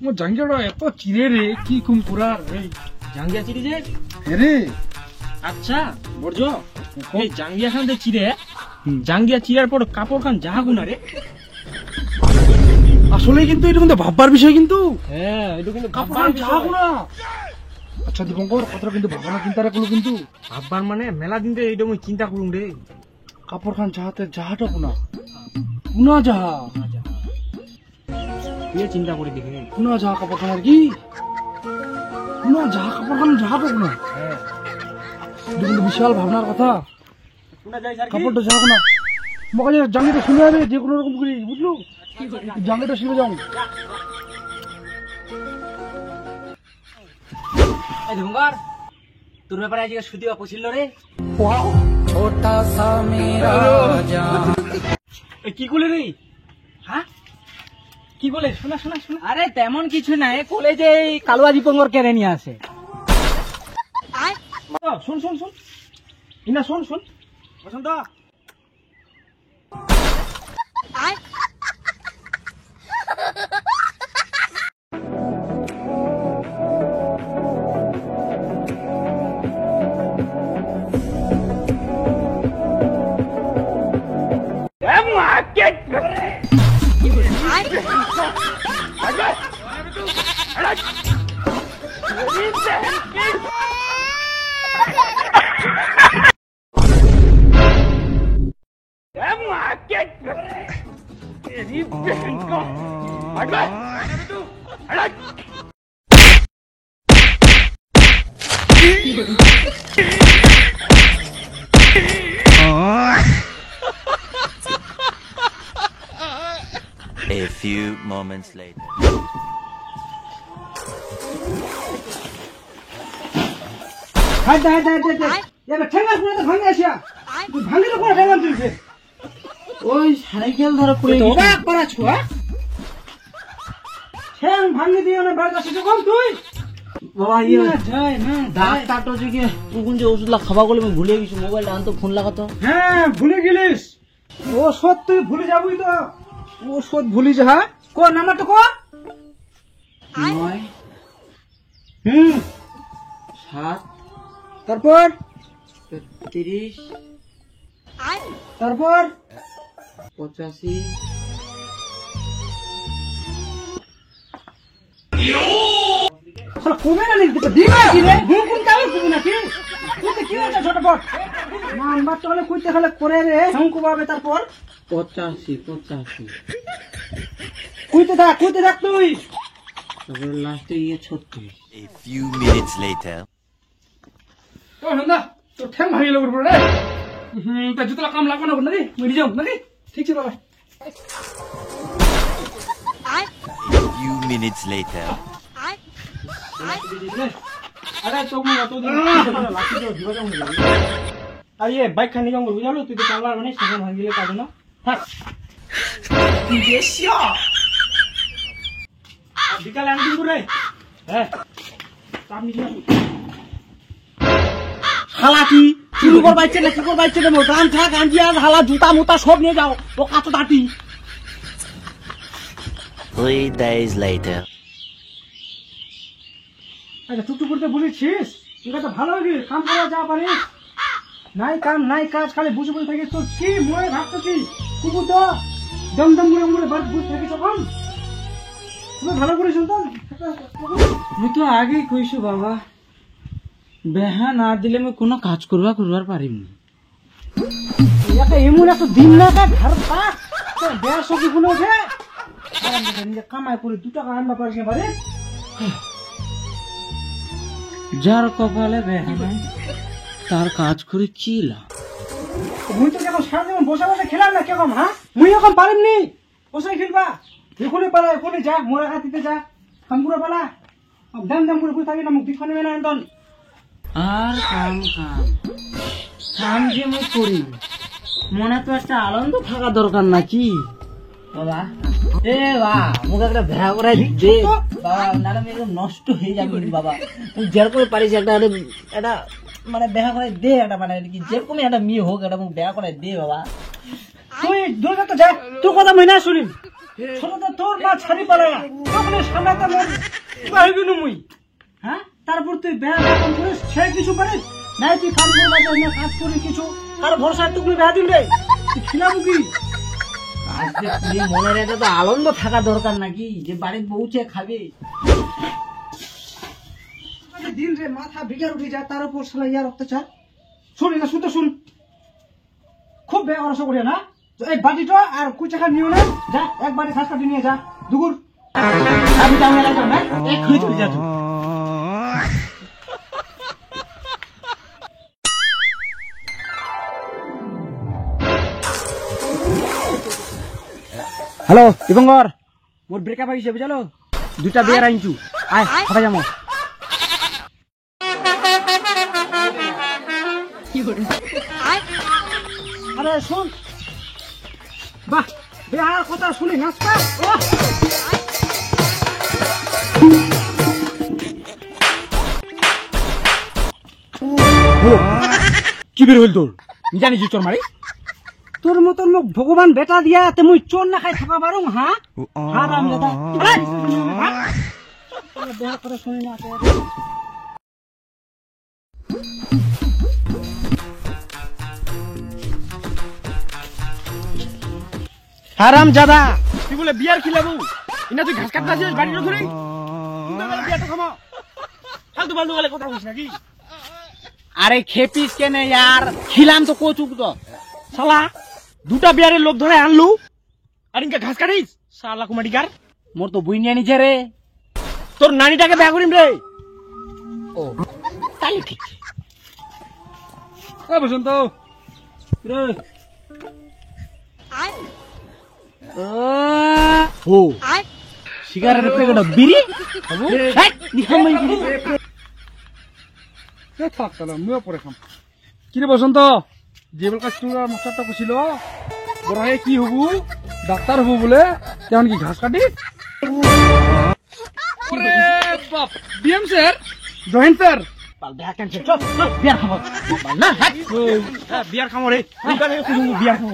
মো জাঙ্গিয়াটা এত চিরে রে কি কুম পুরা রে জাঙ্গিয়া চিরি যে রে আচ্ছা বর্জ এই জাঙ্গিয়া খান চিরে জাঙ্গিয়া চিরার পর কাপড় খান যাহা গুনা রে আসলে কিন্তু এটা কিন্তু ভাববার বিষয় কিন্তু হ্যাঁ এটা কিন্তু কাপড় যাবো না আচ্ছা দীপঙ্কর কথাটা কিন্তু ভাবনা চিন্তাটা করলো কিন্তু ভাববার মানে মেলা দিন এইটা মই চিন্তা করুম রে কাপড় খান যাহাতে যাহাটা পুনা পুনা যাহা তুই চিন্তা করে দেখে পুনা যাহা কাপড় খান আর কি পুনা যাহা কাপড় খান যাহাটা পুনা হ্যাঁ এটা কিন্তু বিশাল ভাবনার কথা পুনা যাই স্যার কাপড়টা যাহা না মগে জাঙ্গিটা শুনে যাবে যে কোনো রকম করি বুঝলো জাঙ্গিটা শুনে যাও এই ধুঙ্গার তোর ব্যাপারে আজকে সুদিবা পছিল রে छोटा सा मेरा जान কি বলে রে হ্যাঁ কি বলে শোনা শোনা শোনা আরে তেমন কিছু নাই কলেজে এই কালুয়া দীপঙ্কর কেড়ে নিয়ে আসে শোন শোন শোন ইনা শোন শোন বসন্ত A few moments later. High high high high এবার ঠেঙ্গা পুরো তো ভাঙে আসিয়া তুই ভাঙিলে কোন ঠেঙ্গা তুলছে ওই সাইকেল ধরে পড়ে তো ওরা করা ছুয়া ঠেং ভাঙি দিও না বাড়ি আসিস কোন তুই বাবা ইয়ে যাই না ডাক্তারটা যে তুকুন যে ওষুধলা খাবা বলে আমি ভুলে গেছি মোবাইলটা আনতো ফোন লাগাতো হ্যাঁ ভুলে গেলিস ওষুধ তুই ভুলে যাবি তো ওষুধ ভুলি যা কো নাম্বারটা কো 9 7 তারপর 30 তারপর 85 সারা কমে না লিখতে তো দিবা কি রে ঘুম ঘুম তাও কমে না কি তুই তো কি হচ্ছে ছোটপট নাম্বার তো হলে কইতে হলে করে রে শঙ্কু পাবে তারপর 85 কইতে থাক তুই তারপর লাস্টে ইয়ে 36 A few minutes later. ও নন্দা তো ঠ্যাং ভাঙি লগর পড়ে রে তা জুতলা কাম লাগবে না নাকি মরি যাও নাকি ঠিক আছে বাবা A few minutes later. আরে তো মই অত দিন লাঠি তো দিবা যাও না আর ये বাইক খানি যাও বুঝালো তুই তো চালার মানে সেখানে ভাঙিলে কাজ না থাক তুই দেশিয়া বিকালে আনদিন করে হ্যাঁ চাপ নিস না হালা কি চুরি করবাইছে না কি করবাইছে না গান থাক গাঞ্জি আর হালা জুতা মুতা সব নিয়ে যাও ও কাত দাঁটি 3 days later. আচ্ছা টুকটুক করতে বলেছিস এটা তো ভালো হয়ে কাম করা যা পারিস নাই কাম নাই কাজ খালি বুঝে বুঝে থাকিস তোর কি মনে ভাবতেছিস কুকুর তো দম করে বাদ বুঝে থাকিস তখন তুমি ভালো করে শুনতাম মুই তো আগেই কইছো বাবা বেহা না দিলে আমি কোনো কাজ করবার পারিম না একটা এমন একটা দিন না কাজ ঘর পাক বেয়া সবজি গুলো উঠে নিজে কামাই করে 2 টাকা আনবা পারিস না পারে যার কপালে বেহা নাই তার কাজ করে কি লাভ মুই তো যখন সারাদিন বসে বসে খেলাম না কেমন হ্যাঁ মুই এখন পারিমনি বসে খেলবা এখনই পালা এখনই যা মোরা কাটিতে যা কামগুলো পালা দাম করে বুঝে থাকি না মুখ দিখানে না এন্টন আর কাম যে মুই করি মনে তো একটা আনন্দ থাকা দরকার নাকি বাবা এ বাবা মুখ একটা ভেড়া করে দে বাবা নারে আমি একদম নষ্ট হয়ে যাবে বাবা তুই যের করে পারিস একটা মানে দেখা করে দে একটা মানে কি যেরকমই একটা মেয়ে হোক একটা মুখ দেখা করে দে বাবা তুই দূরে তো যা তোর কথা মই না শুনিম ছোটটা তোর মা ছাড়ি পালাগা তখন সামলাতে মোর পাইবি না মুই হ্যাঁ তারপর তুই বেয়া কাম করিস সে কিছু পারিস নাই তুই কাম করবা যাস না কাজ করি কিছু কার ভরসা টুকলি বেয়া দিন রে তুই খিলাবু কি আজকে তুই মনের একটা তো আনন্দ থাকা দরকার নাকি যে বাড়ির বউছে খাবে। দিন রে মাথা বিগার উঠে যায় তার উপর শালা ইয়ার অত্যাচার শুনি না শুনতে শুন খুব বেয়া অরস করিয়া না এই বাটিটা আর কুচাখা নিও না যা এক বাটি ঘাস কাটি নিয়ে যা দুগুর আমি তো আমার এলাকা না এক্ষুনি চলে যা তুই। হ্যালো দিবঙ্গর মোর ব্রেকআপ হয়ে গেছে বুঝালো 2টা বিয়ার আনছু আয় খাবা যাবো আরে শুন বাহ বিয়ার কথা শুনি নাচবা কি বের হইল তোর জানিস চোর মারি তোর মতন মোক ভগবান বেটা দিয়া তে মুই চোর না খাই থাকা পারুম হ্যাঁ হারাম দাদা দেহা করে শুনি না হারাম জাদা তুই বলে বিয়ার খিলাবু ইনা তুই ঘাস কাটতে আসিস বাড়ির ধরে বিয়াটা খামা ফালতু ফালতু গেলে কথা বলিস নাকি আরে খেপিস কেন यार খিলাম তো কোচুক তো শালা 2টা বিয়ারের লোক ধরে আনলু আর ইনকা ঘাস কাটিস শালা কুমাটিকার মোর তো বুই নিয়ে নিছে রে। তোর নানিটাকে বিয়া করিম রে ও তাহলে ঠিক ও বসন্ত রে ও সিগারেটের প্যাকেট বিড়ি এই নিহামাই বিড়ি থাক তাহলে মুয়ে পরে খাম কি রে বসন্ত যেবল কাজ তোরা মাস্টারটা কছিল বড় হয়ে কি হবু ডাক্তার হবু বলে তেমন কি ঘাস কাটি বাপ বিএম স্যার জয়েন স্যার পাল দেখা ক্যান্সেল চল চল বিয়ার খাবো না হ্যাঁ বিয়ার খামো রে বিয়ার খামো